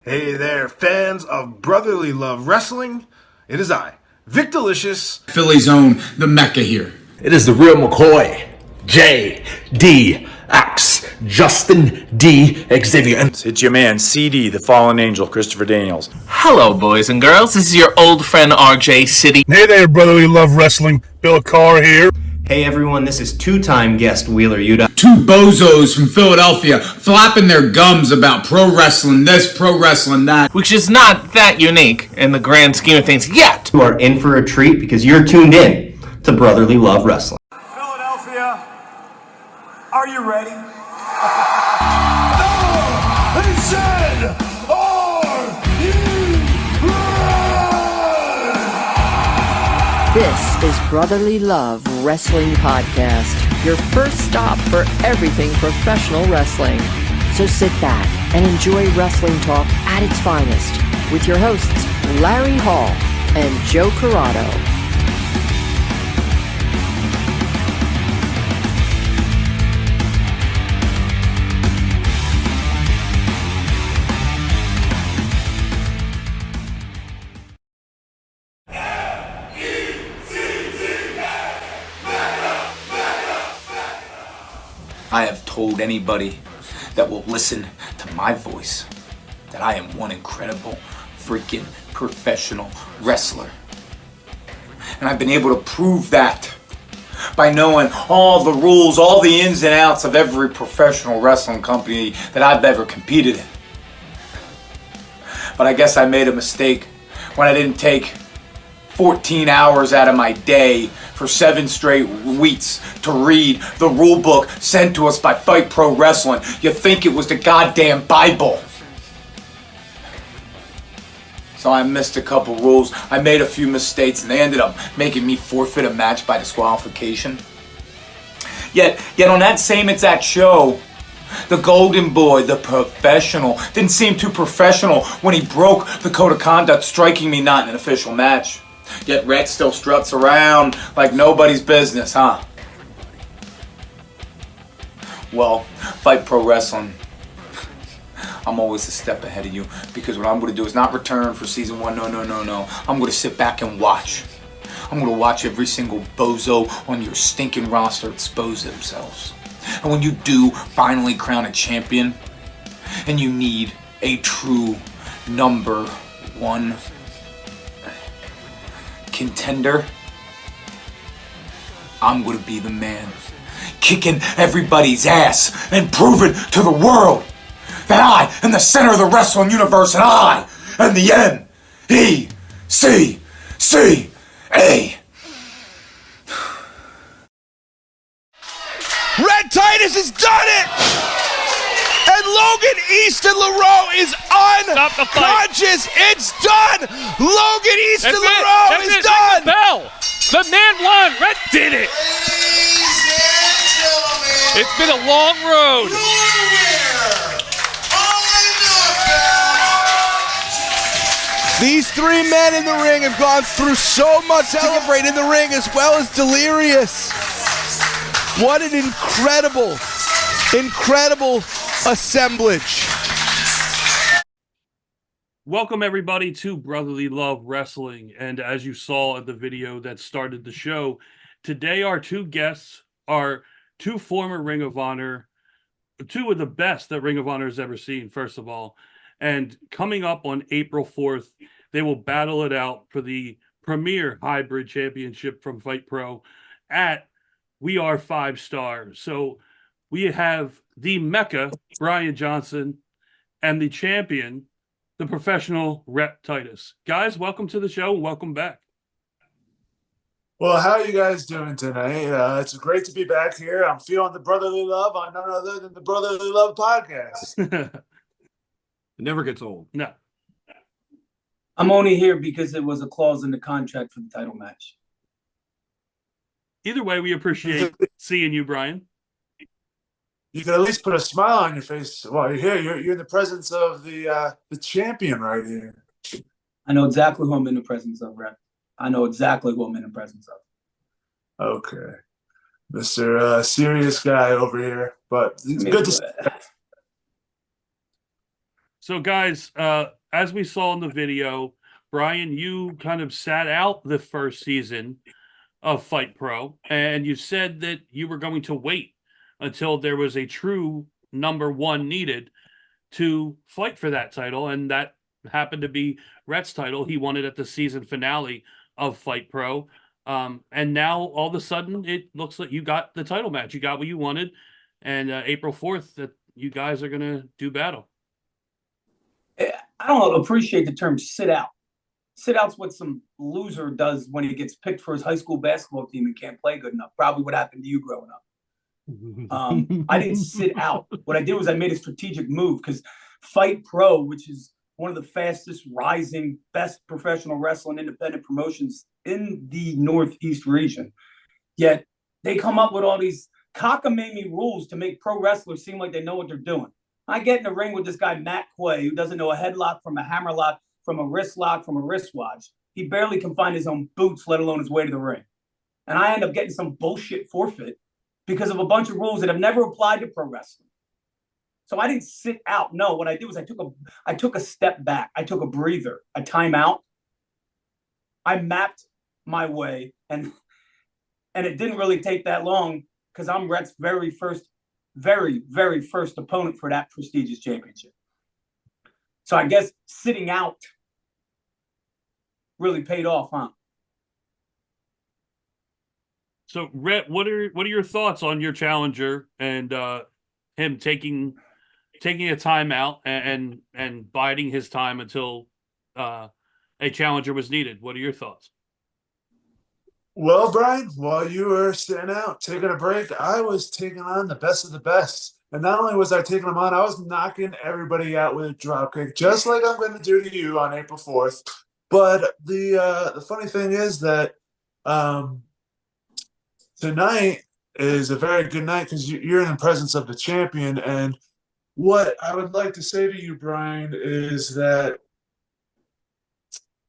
Hey there, fans of brotherly love wrestling. It is I, Vic Delicious. Philly's own, the Mecca here. It is the real McCoy, J.D.X. Justin D. Xavier. And it's your man, CD, the fallen angel, Christopher Daniels. Hello, boys and girls. This is your old friend RJ City. Hey there, brotherly love wrestling. Bill Carr here. Hey everyone, this is two-time guest Wheeler Yuta. Two bozos from Philadelphia flapping their gums about pro wrestling this, pro wrestling that. Which is not that unique in the grand scheme of things yet. You are in for a treat because you're tuned in to Brotherly Love Wrestling. Philadelphia, are you ready? No! They said, are you ready? This is Brotherly Love Wrestling Podcast, your first stop for everything professional wrestling. So sit back and enjoy wrestling talk at its finest with your hosts, Larry Hall and Joe Corrado. I have told anybody that will listen to my voice that I am one incredible freaking professional wrestler. And I've been able to prove that by knowing all the rules, all the ins and outs of every professional wrestling company that I've ever competed in. But I guess I made a mistake when I didn't take 14 hours out of my day for 7 straight weeks to read the rule book sent to us by Fight Pro Wrestling. You think it was the goddamn Bible. So I missed a couple rules. I made a few mistakes and they ended up making me forfeit a match by disqualification. Yet on that same exact show, the Golden Boy, the professional, didn't seem too professional when he broke the code of conduct, striking me not in an official match. Yet Rhett still struts around like nobody's business, huh? Well, Fight Pro Wrestling, I'm always a step ahead of you because what I'm going to do is not return for season 1. No. I'm going to sit back and watch. I'm going to watch every single bozo on your stinking roster expose themselves. And when you do finally crown a champion and you need a true number 1 contender, I'm gonna be the man, kicking everybody's ass and proving to the world that I am the center of the wrestling universe and I am the M-E-C-C-A. Rhett Titus has done it! And Logan Easton LaRoe is unconscious. It's done. Logan Easton LaRoe is done. Bell. The man won. Rhett did it. It's been a long road. These 3 men in the ring have gone through so much to celebrate in the ring as well as delirious. What an incredible assemblage. Welcome everybody to Brotherly Love Wrestling, and as you saw in the video that started the show, today our 2 guests are 2 former Ring of Honor, 2 of the best that Ring of Honor has ever seen, first of all, and coming up on April 4th, they will battle it out for the premier hybrid championship from Fight Pro at We Are 5 Star. So we have the Mecca, Brian Johnson, and the champion, the professional Rhett Titus. Guys, welcome to the show and welcome back. Well, how are you guys doing tonight? It's great to be back here. I'm feeling the brotherly love on none other than the Brotherly Love Podcast. It never gets old. No. I'm only here because it was a clause in the contract for the title match. Either way, we appreciate seeing you, Brian. You can at least put a smile on your face while you're here. You're in the presence of the champion right here. I know exactly who I'm in the presence of, Rhett. I know exactly who I'm in the presence of. Okay. Mr. Serious guy over here. But it's good to see. So, guys, as we saw in the video, Brian, you kind of sat out the first season of Fight Pro, and you said that you were going to wait until there was a true number one needed to fight for that title, and that happened to be Rhett's title. He won it at the season finale of Fight Pro. And now all of a sudden it looks like you got the title match. You got what you wanted. And April 4th that you guys are going to do battle. I don't appreciate the term sit out. Sit out's what some loser does when he gets picked for his high school basketball team and can't play good enough. Probably what happened to you growing up. I didn't sit out. What I did was I made a strategic move because Fight Pro, which is one of the fastest rising, best professional wrestling independent promotions in the Northeast region, yet they come up with all these cockamamie rules to make pro wrestlers seem like they know what they're doing. I get in the ring with this guy, Matt Quay, who doesn't know a headlock from a hammerlock, from a wrist lock, from a wristwatch. He barely can find his own boots, let alone his way to the ring. And I end up getting some bullshit forfeit because of a bunch of rules that have never applied to pro wrestling. So I didn't sit out. No, what I did was I took a step back. I took a breather, a timeout. I mapped my way, and it didn't really take that long because I'm Rhett's very first opponent for that prestigious championship. So I guess sitting out really paid off, huh? So, Rhett, what are your thoughts on your challenger and him taking a timeout and biding his time until a challenger was needed? What are your thoughts? Well, Brian, while you were sitting out, taking a break, I was taking on the best of the best. And not only was I taking them on, I was knocking everybody out with a dropkick, just like I'm going to do to you on April 4th. But the funny thing is that tonight is a very good night because you're in the presence of the champion. And what I would like to say to you, Brian, is that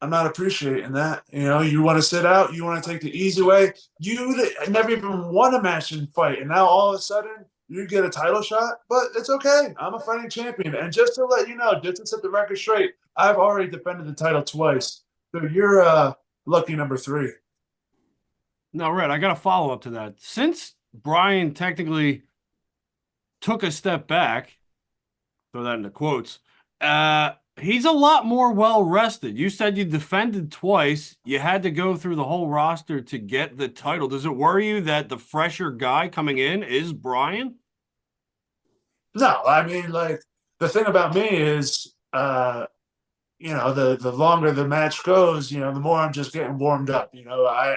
I'm not appreciating that. You know, you want to sit out, you want to take the easy way. You never even won a match in fight, and now all of a sudden you get a title shot. But it's okay. I'm a fighting champion, and just to let you know, just to set the record straight, I've already defended the title twice. So you're lucky number 3. Now, Rhett, I got a follow up to that. Since Brian technically took a step back, throw that into quotes, he's a lot more well-rested. You said you defended twice. You had to go through the whole roster to get the title. Does it worry you that the fresher guy coming in is Brian? No, I mean, like, the thing about me is, you know, the longer the match goes, you know, the more I'm just getting warmed up. You know, I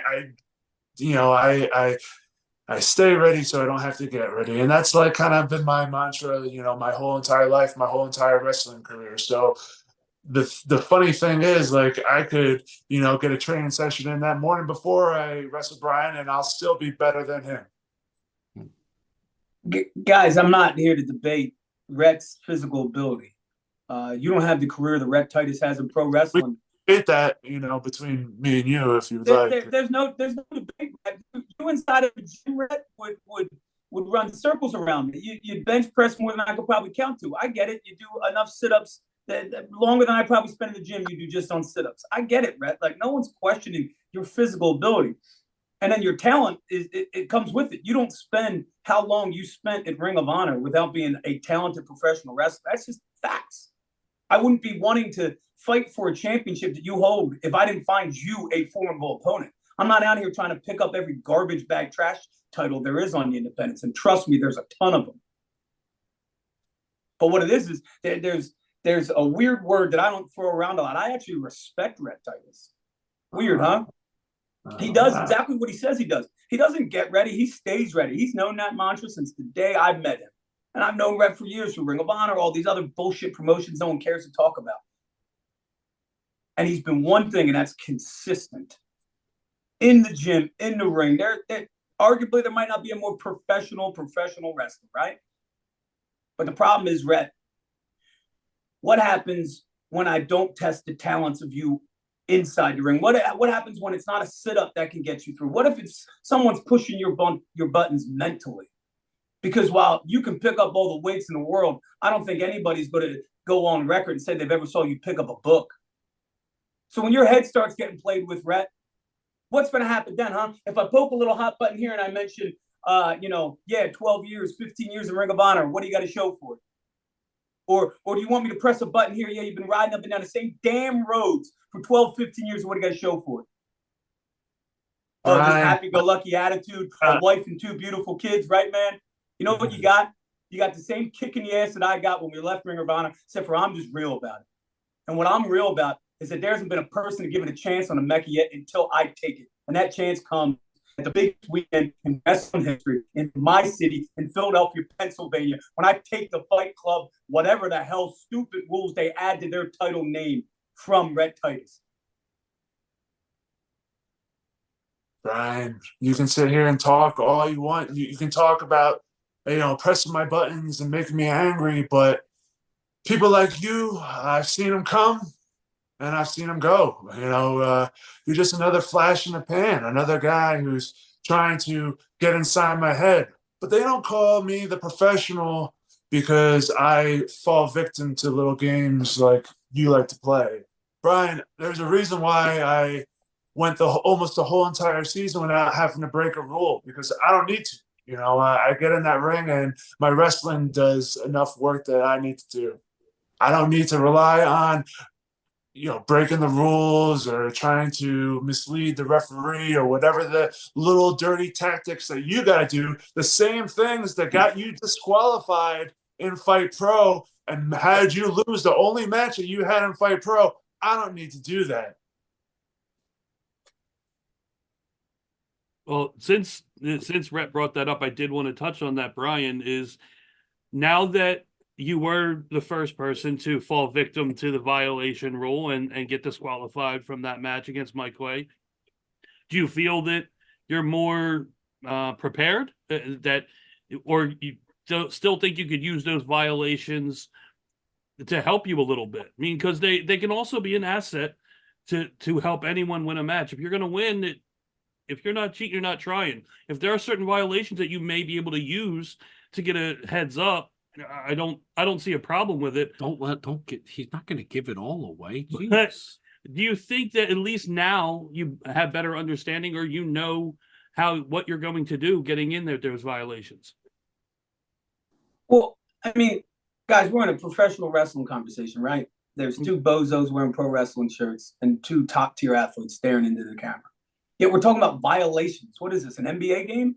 stay ready so I don't have to get ready. And that's like kind of been my mantra, you know, my whole entire life, my whole entire wrestling career. So the funny thing is, like, I could, you know, get a training session in that morning before I wrestle Brian, and I'll still be better than him. Guys, I'm not here to debate Rhett's physical ability. You don't have the career that Rhett Titus has in pro wrestling. Debate that, you know, between me and you, if you'd like. There's no debate. You inside of a gym, Rhett, would run circles around me. You'd bench press more than I could probably count to. I get it. You do enough sit-ups that longer than I probably spend in the gym. You do just on sit-ups. I get it, Rhett. Like, no one's questioning your physical ability. And then your talent, it comes with it. You don't spend how long you spent at Ring of Honor without being a talented professional wrestler. That's just facts. I wouldn't be wanting to fight for a championship that you hold if I didn't find you a formidable opponent. I'm not out here trying to pick up every garbage bag trash title there is on the independents. And trust me, there's a ton of them. But what it is there's a weird word that I don't throw around a lot. I actually respect Rhett Titus. Weird, huh? He does exactly what he says he does. He doesn't get ready. He stays ready. He's known that mantra since the day I've met him. And I've known Rhett for years through Ring of Honor, all these other bullshit promotions no one cares to talk about. And he's been one thing, and that's consistent. In the gym, in the ring. Arguably, there might not be a more professional wrestler, right? But the problem is, Rhett, what happens when I don't test the talents of you inside the ring? What happens when it's not a sit-up that can get you through? What if it's someone's pushing your buttons mentally? Because while you can pick up all the weights in the world, I don't think anybody's going to go on record and say they've ever saw you pick up a book. So when your head starts getting played with, Rhett, what's going to happen then, huh? If I poke a little hot button here and I mention, 12 years, 15 years in Ring of Honor, what do you got to show for it? Or do you want me to press a button here? Yeah, you've been riding up and down the same damn roads for 12, 15 years. What do you got to show for it? Oh, just happy-go-lucky attitude, a wife and 2 beautiful kids, right, man? You know what you got? You got the same kick in the ass that I got when we left Ring of Honor, except for I'm just real about it. And what I'm real about is that there hasn't been a person to give it a chance on a Mecca yet until I take it. And that chance comes at the biggest weekend in wrestling history in my city, in Philadelphia, Pennsylvania, when I take the Fight Club, whatever the hell stupid rules they add to their title name, from Rhett Titus. Brian, you can sit here and talk all you want. You can talk about, pressing my buttons and making me angry, but people like you, I've seen them come and I've seen them go. You're just another flash in the pan, another guy who's trying to get inside my head. But they don't call me the professional because I fall victim to little games like you like to play. Brian, there's a reason why I went almost the whole entire season without having to break a rule, because I don't need to. I get in that ring and my wrestling does enough work that I need to do. I don't need to rely on, breaking the rules or trying to mislead the referee or whatever the little dirty tactics that you got to do. The same things that got you disqualified in Fight Pro and had you lose the only match that you had in Fight Pro. I don't need to do that. Well, since Rhett brought that up, I did want to touch on that, Brian, is now that you were the first person to fall victim to the violation rule and get disqualified from that match against Mike Way, do you feel that you're more prepared, or you still think you could use those violations to help you a little bit? I mean, because they can also be an asset to help anyone win a match. If you're going to win, if you're not cheating, you're not trying. If there are certain violations that you may be able to use to get a heads up, I don't see a problem with it. He's not going to give it all away. But do you think that at least now you have better understanding, or what you're going to do getting in there, those violations? Well, I mean, guys, we're in a professional wrestling conversation, right? There's 2 bozos wearing pro wrestling shirts and 2 top-tier athletes staring into the camera. Yet we're talking about violations. What is this, an NBA game?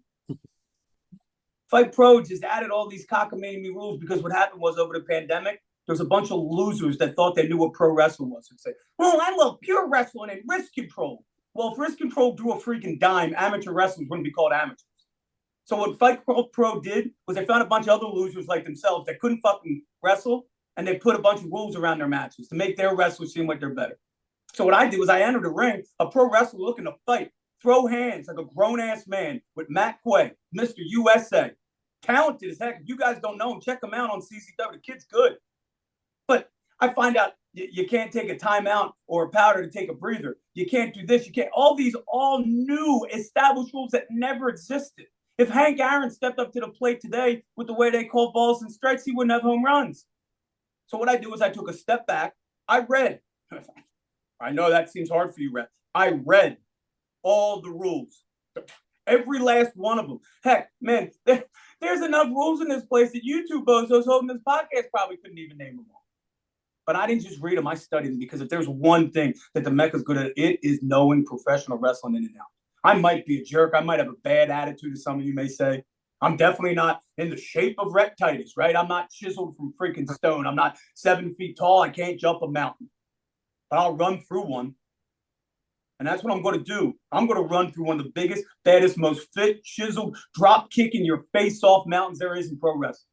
Fight Pro just added all these cockamamie rules because what happened was, over the pandemic, there was a bunch of losers that thought they knew what pro wrestling was and say, "Oh, I love pure wrestling and risk control." Well, if risk control drew a freaking dime, amateur wrestlers wouldn't be called amateurs. So what Fight Pro did was they found a bunch of other losers like themselves that couldn't fucking wrestle, and they put a bunch of rules around their matches to make their wrestlers seem like they're better. So what I did was I entered the ring, a pro wrestler looking to fight, throw hands like a grown-ass man with Matt Quay, Mr. USA. Talented as heck. If you guys don't know him, check him out on CCW. The kid's good. But I find out you can't take a timeout or a powder to take a breather. You can't do this. You can't. All these all new established rules that never existed. If Hank Aaron stepped up to the plate today with the way they call balls and strikes, he wouldn't have home runs. So what I do is I took a step back. I read. I know that seems hard for you, Rhett. I read all the rules. Every last one of them. Heck, man, there's enough rules in this place that you 2 bozos holding this podcast probably couldn't even name them all. But I didn't just read them, I studied them, because if there's one thing that the Mecca's good at, it is knowing professional wrestling in and out. I might be a jerk. I might have a bad attitude, as some of you may say. I'm definitely not in the shape of Rhett Titus, right? I'm not chiseled from freaking stone. I'm not 7 feet tall. I can't jump a mountain. But I'll run through one. And that's what I'm going to do. I'm going to run through one of the biggest, baddest, most fit, chiseled, drop kicking your face off mountains there is in pro wrestling.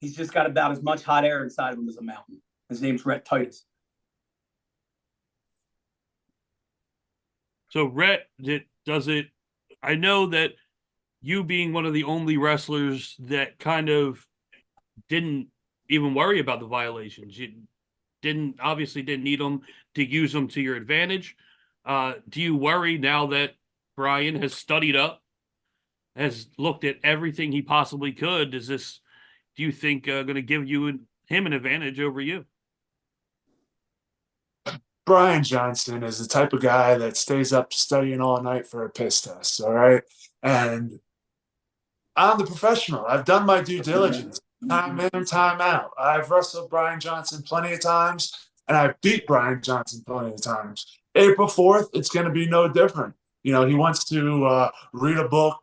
He's just got about as much hot air inside of him as a mountain. His name's Rhett Titus. So Rhett, I know that you being one of the only wrestlers that kind of didn't even worry about the violations. You obviously didn't need them to use them to your advantage. Do you worry now that Brian has studied up, has looked at everything he possibly could? Do you think going to give you him an advantage over you? Brian Johnson is the type of guy that stays up studying all night for a piss test, all right? And I'm the professional. I've done my due diligence, time in and time out. I've wrestled Brian Johnson plenty of times, and I've beat Brian Johnson plenty of times. April 4th, it's going to be no different. You know, he wants to read a book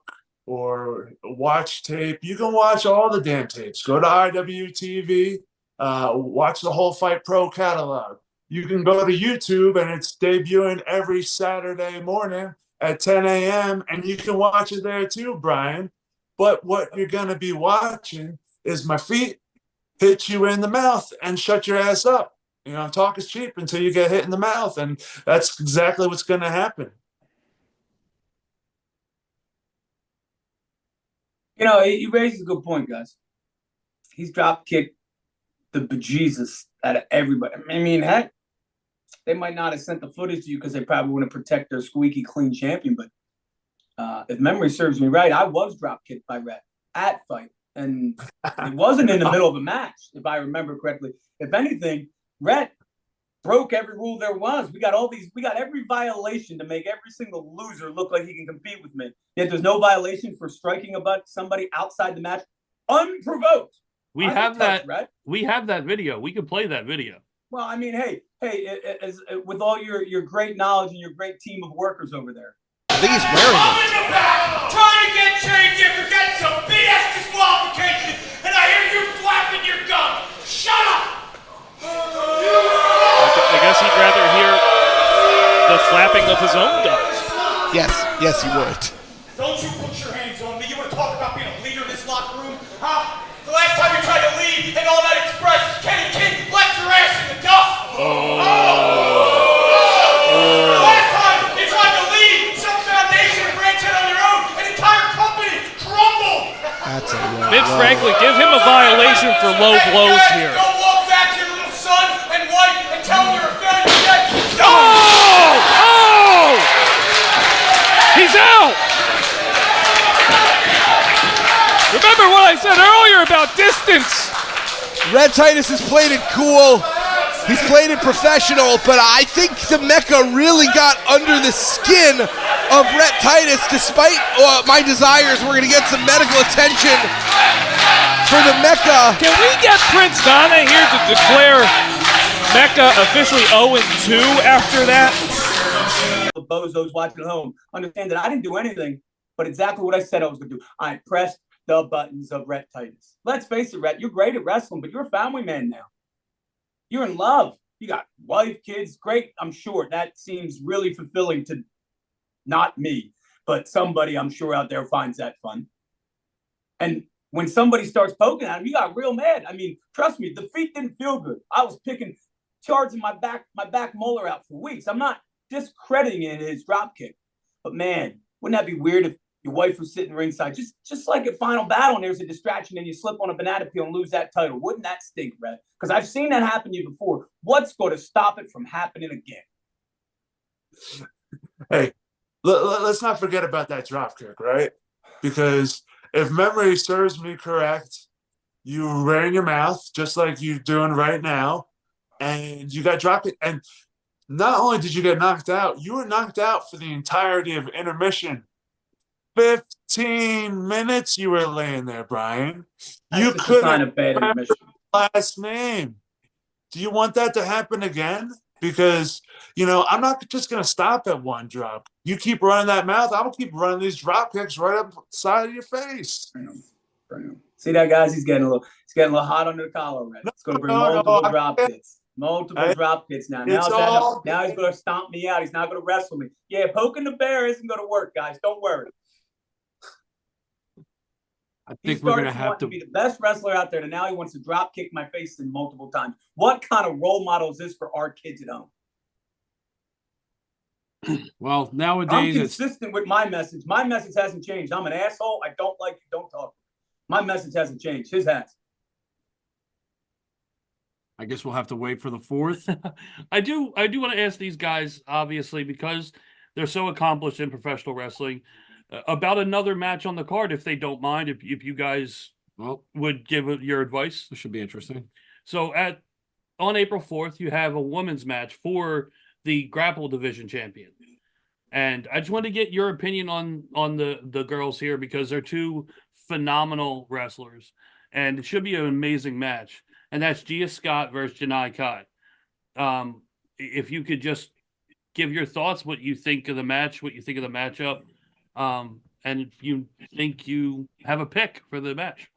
or watch tape. You can watch all the damn tapes. Go to IWTV, watch the whole Fight Pro catalog. You can go to YouTube, and it's debuting every Saturday morning at 10 a.m., and you can watch it there too, Brian. But what you're going to be watching is my feet hit you in the mouth and shut your ass up. You know, talk is cheap until you get hit in the mouth, and that's exactly what's going to happen. You know, he raises a good point, guys. He's drop kicked the bejesus out of everybody. I mean, heck, they might not have sent the footage to you because they probably want to protect their squeaky clean champion. But if memory serves me right, I was drop kicked by Rhett at Fight. And it wasn't in the middle of a match, if I remember correctly. If anything, Rhett broke every rule there was. We got every violation to make every single loser look like he can compete with me. Yet there's no violation for striking about somebody outside the match unprovoked. We have that video. We can play that video. Well, I mean, hey, with all your great knowledge and your great team of workers over there. I think he's wearing it. I'm in the back, trying to get changed after getting some BS disqualification, and I hear you flapping your gum. Shut up! I guess he'd rather hear the flapping of his own gums. Yes, he would. Don't you put your hands on me. You want to talk about being a leader in this locker room? Huh? The last time you tried to lead and all that express, Kenny King left your ass in the dust. The last time you tried to lead some foundation and branch out on your own, an entire company crumbled. That's a Vince Franklin, give him a violation for low blows here. Go walk back to your little son and wife and tell them you're a failure yet. Oh! He's out! Remember what I said earlier about distance. Rhett Titus has played it cool. He's played it professional, but I think the Mecca really got under the skin of Rhett Titus. Despite my desires, we're going to get some medical attention for the Mecca. Can we get Prince Nana here to declare Mecca officially 0-2 after that? The bozos watching at home understand that I didn't do anything but exactly what I said I was going to do. I pressed the buttons of Rhett Titus. Let's face it, Rhett, you're great at wrestling, but you're a family man now. You're in love. You got wife, kids, great. I'm sure that seems really fulfilling to not me, but somebody I'm sure out there finds that fun. And when somebody starts poking at him, you got real mad. I mean, trust me, the feet didn't feel good. I was charging my back molar out for weeks. I'm not discrediting his drop kick, but man, wouldn't that be weird if your wife was sitting ringside, just like at Final Battle, and there's a distraction and you slip on a banana peel and lose that title? Wouldn't that stink, Rhett? Because I've seen that happen to you before. What's going to stop it from happening again? Hey, let's not forget about that drop kick, right? Because if memory serves me correct, you ran your mouth just like you're doing right now, and you got drop kicked. And not only did you get knocked out, you were knocked out for the entirety of intermission. 15 minutes you were laying there, Brian. You couldn't find your last name. Do you want that to happen again? Because, you know, I'm not just going to stop at one drop. You keep running that mouth, I'm going to keep running these drop kicks right up the side of your face. I know. See that, guys? He's getting a little hot under the collar, right? It's going to bring multiple drop kicks. Multiple drop kicks now. Now he's going to stomp me out. He's not going to wrestle me. Yeah, poking the bear isn't going to work, guys. Don't worry. I think we're going to have to be the best wrestler out there, and now he wants to drop kick my face in multiple times. What kind of role model is this for our kids at home? Well, nowadays I'm consistent with my message. My message hasn't changed. I'm an asshole. I don't like you. Don't talk. My message hasn't changed. His has. I guess we'll have to wait for the 4th. I do want to ask these guys, obviously, because they're so accomplished in professional wrestling, about another match on the card, if they don't mind, if you guys would give your advice. This should be interesting. So on April 4th, you have a women's match for the grapple division champion. And I just want to get your opinion on the girls here because they're two phenomenal wrestlers. And it should be an amazing match. And that's Gia Scott versus Janai Kai. If you could just give your thoughts, what you think of the match, what you think of the matchup, and if you think you have a pick for the match.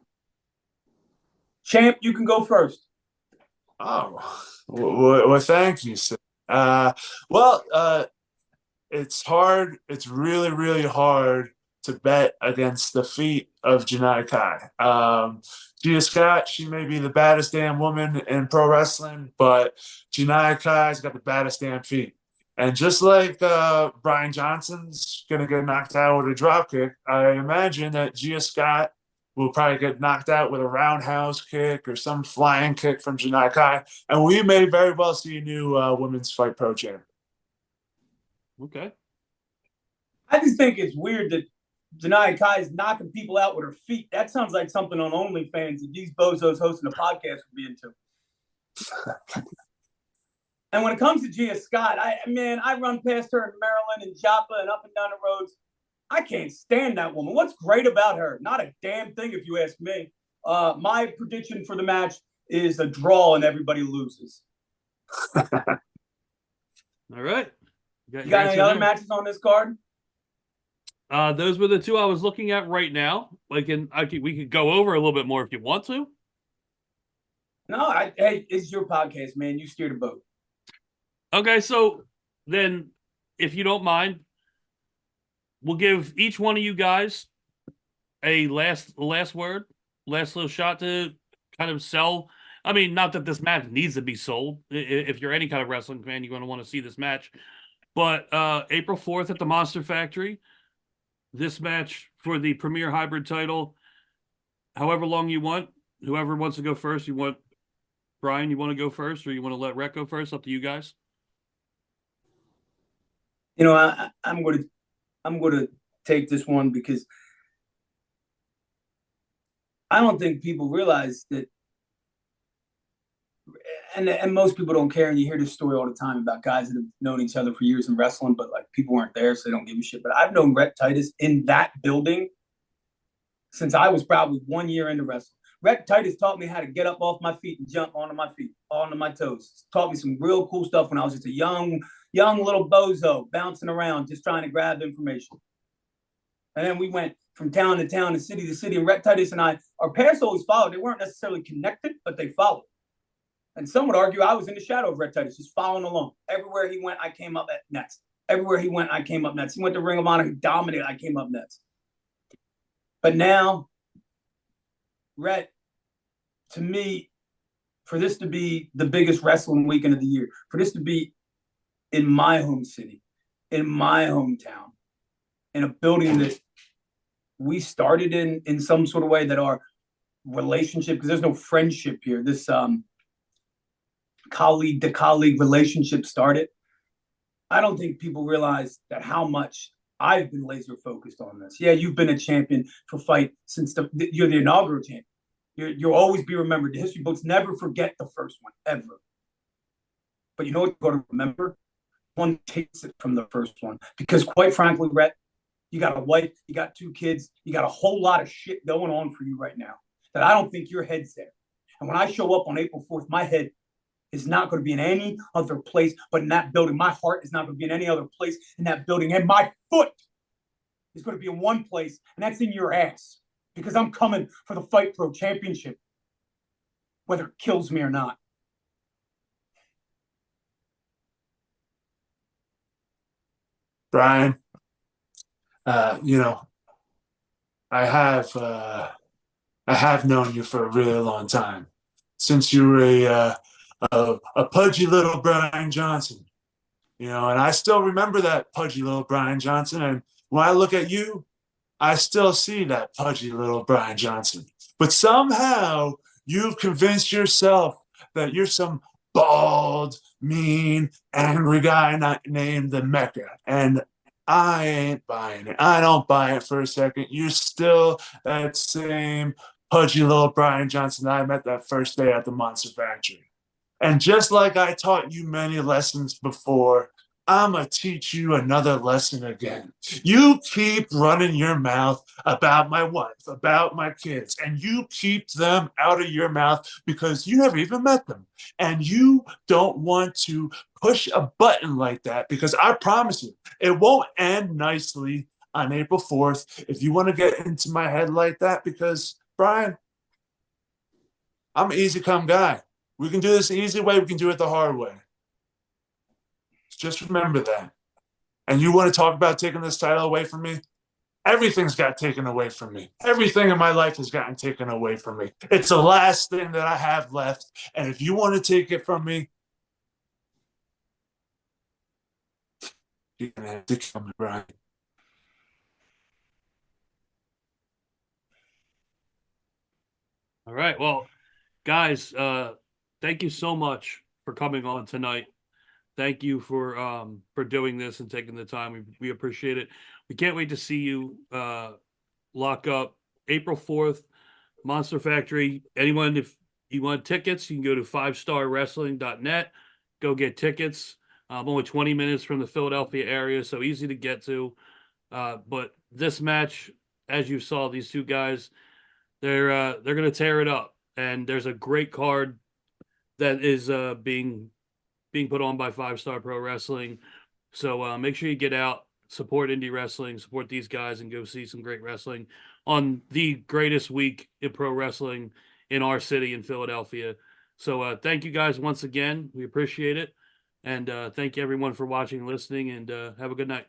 Champ, you can go first. Oh, well, thank you, sir. Well, it's hard. It's really, really hard to bet against the feet of Janai Kai. Gia Scott, she may be the baddest damn woman in pro wrestling, but Janai Kai's got the baddest damn feet. And just like Brian Johnson's going to get knocked out with a dropkick, I imagine that Gia Scott will probably get knocked out with a roundhouse kick or some flying kick from Janai Kai. And we may very well see a new women's fight pro champ. Okay. I just think it's weird that Janai Kai is knocking people out with her feet. That sounds like something on OnlyFans that these bozos hosting a podcast would be into. And when it comes to Gia Scott, I run past her in Maryland and Joppa and up and down the roads. I can't stand that woman. What's great about her? Not a damn thing, if you ask me. My prediction for the match is a draw and everybody loses. All right. You got any other matches on this card? Those were the two I was looking at right now. We could go over a little bit more if you want to. No, hey, it's your podcast, man. You steer the boat. Okay, so then, if you don't mind, we'll give each one of you guys a last word, last little shot to kind of sell. I mean, not that this match needs to be sold. If you're any kind of wrestling fan, you're going to want to see this match. But April 4th at the Monster Factory, this match for the Premier Hybrid title, however long you want, whoever wants to go first, you want Brian, you want to go first, or you want to let Rhett go first? Up to you guys. You know, I'm going to take this one because I don't think people realize that, and most people don't care. And you hear this story all the time about guys that have known each other for years in wrestling, but like people weren't there, so they don't give a shit. But I've known Rhett Titus in that building since I was probably 1 year into wrestling. Rhett Titus taught me how to get up off my feet and jump onto my feet, onto my toes. Taught me some real cool stuff when I was just a young little bozo bouncing around, just trying to grab information. And then we went from town to town and city to city. And Rhett Titus and I, our paths always followed. They weren't necessarily connected, but they followed. And some would argue I was in the shadow of Rhett Titus, just following along. Everywhere he went, I came up next. Everywhere he went, I came up next. He went to Ring of Honor, he dominated, I came up next. But now, Rhett, to me, for this to be the biggest wrestling weekend of the year, for this to be in my home city, in my hometown, in a building that we started in some sort of way, that our relationship, because there's no friendship here, this colleague to colleague relationship started. I don't think people realize that how much I've been laser focused on this. Yeah, you've been a champion for fight since you're the inaugural champion. You'll always be remembered. The history books never forget the first one, ever. But you know what you're going to remember? One takes it from the first one. Because quite frankly, Rhett, you got a wife, you got 2 kids, you got a whole lot of shit going on for you right now that I don't think your head's there. And when I show up on April 4th, my head is not going to be in any other place but in that building. My heart is not going to be in any other place in that building. And my foot is going to be in one place, and that's in your ass. Because I'm coming for the Fight Pro Championship, whether it kills me or not. Brian, you know, I have known you for a really long time, since you were a pudgy little Brian Johnson, you know, and I still remember that pudgy little Brian Johnson. And when I look at you, I still see that pudgy little Brian Johnson. But somehow you've convinced yourself that you're some bald, mean, angry guy named the Mecca. And I ain't buying it. I don't buy it for a second. You're still that same pudgy little Brian Johnson that I met that first day at the Monster Factory. And just like I taught you many lessons before, I'm going to teach you another lesson again. You keep running your mouth about my wife, about my kids, and you keep them out of your mouth because you never even met them. And you don't want to push a button like that because I promise you, it won't end nicely on April 4th if you want to get into my head like that because, Brian, I'm an easy come guy. We can do this the easy way, we can do it the hard way. Just remember that. And you want to talk about taking this title away from me? Everything's got taken away from me. Everything in my life has gotten taken away from me. It's the last thing that I have left. And if you want to take it from me, you're going to have to kill me, Brian. All right. Well, guys, thank you so much for coming on tonight. Thank you for doing this and taking the time. We appreciate it. We can't wait to see you lock up April 4th, Monster Factory. Anyone, if you want tickets, you can go to 5starwrestling.net. Go get tickets. Only 20 minutes from the Philadelphia area, so easy to get to. But this match, as you saw, these two guys, they're going to tear it up. And there's a great card that is being put on by 5-Star Pro Wrestling. So make sure you get out, support indie wrestling, support these guys, and go see some great wrestling on the greatest week in pro wrestling in our city in Philadelphia. So thank you guys once again. We appreciate it. And thank you everyone for watching and listening, and have a good night.